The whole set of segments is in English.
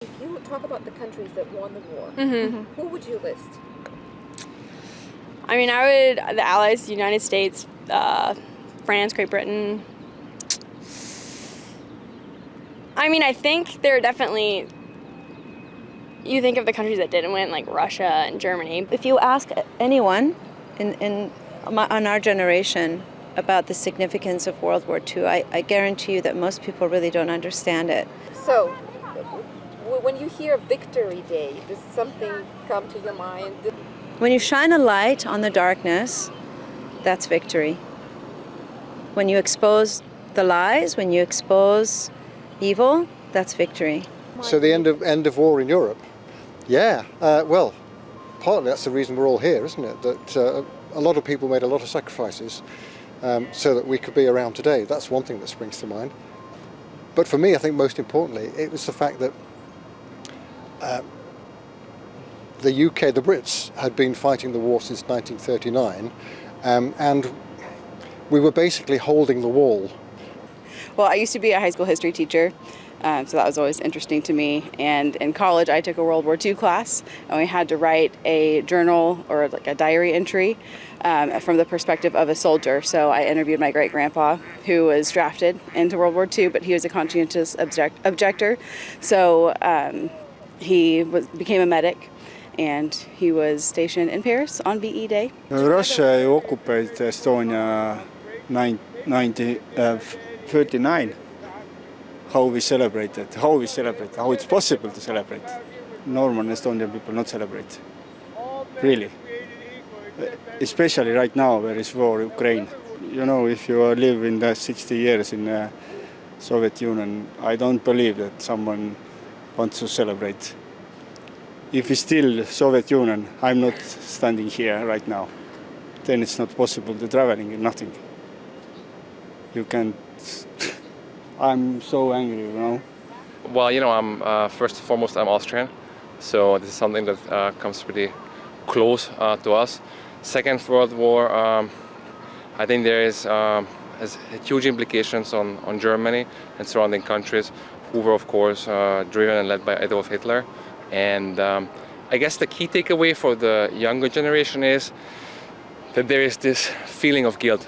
If you talk about the countries that won the war, who would you list? I mean, the Allies, the United States, France, Great Britain. I mean, I think there are definitely, you think of the countries that didn't win, like Russia and Germany. If you ask anyone on our generation about the significance of World War II, I guarantee you that most people really don't understand it. So, when you hear Victory Day, does something come to your mind? When you shine a light on the darkness, that's victory. When you expose the lies, when you expose evil, that's victory. So the end of war in Europe? Yeah, well, partly that's the reason we're all here, isn't it? That a lot of people made a lot of sacrifices so that we could be around today. That's one thing that springs to mind. But for me, I think most importantly, it was the fact that the UK, the Brits, had been fighting the war since 1939, and we were basically holding the wall. Well, I used to be a high school history teacher, so that was always interesting to me. And in college, I took a World War II class, and we had to write a journal or like a diary entry from the perspective of a soldier. So I interviewed my great-grandpa, who was drafted into World War II, but he was a conscientious objector. So he became a medic, and he was stationed in Paris on VE Day. Russia occupied Estonia 1939. How we celebrate it, how it's possible to celebrate. Normal Estonian people not celebrate, really. Especially right now where is war in Ukraine. You know, if you live in the 60 years in the Soviet Union, I don't believe that someone wants to celebrate. If it's still Soviet Union, I'm not standing here right now. Then it's not possible to traveling and nothing. You can't. I'm so angry, you know. Well, you know, I'm first and foremost I'm Austrian, so this is something that comes pretty close to us. Second World War, I think there has huge implications on Germany and surrounding countries, who were of course driven and led by Adolf Hitler. And I guess the key takeaway for the younger generation is that there is this feeling of guilt,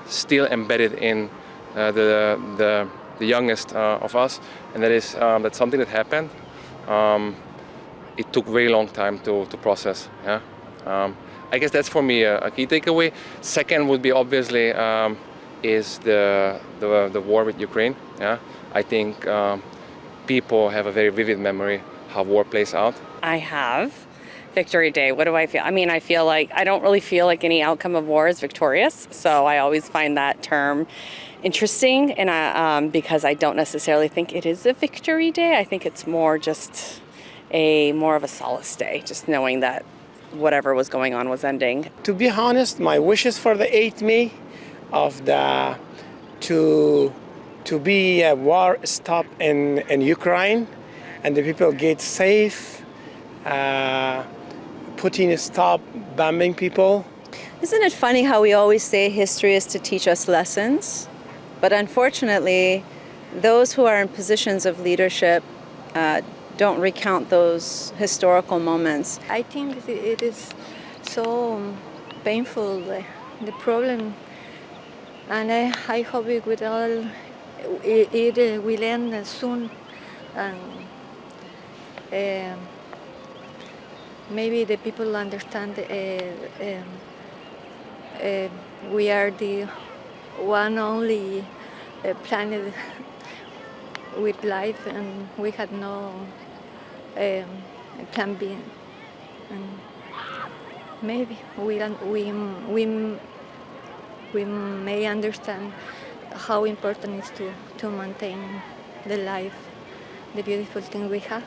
still embedded in the youngest of us, and that's something that happened. It took very long time to process. I guess that's for me a key takeaway. Second would be obviously is the war with Ukraine. I think people have a very vivid memory how war plays out. I have. Victory Day, what do I feel? I mean, I don't really feel like any outcome of war is victorious, so I always find that term interesting, and because I don't necessarily think it is a victory day. I think it's more just more of a solace day, just knowing that whatever was going on was ending. To be honest, my wishes for the 8th May to be a war stop in Ukraine, and the people get safe. Putin stop bombing people. Isn't it funny how we always say history is to teach us lessons? But unfortunately, those who are in positions of leadership don't recount those historical moments. I think it is so painful, the problem, and I hope it will end soon, and maybe the people understand we are the one only planet with life, and we had no plan B. And maybe we may understand how important it is to maintain the life, the beautiful thing we have.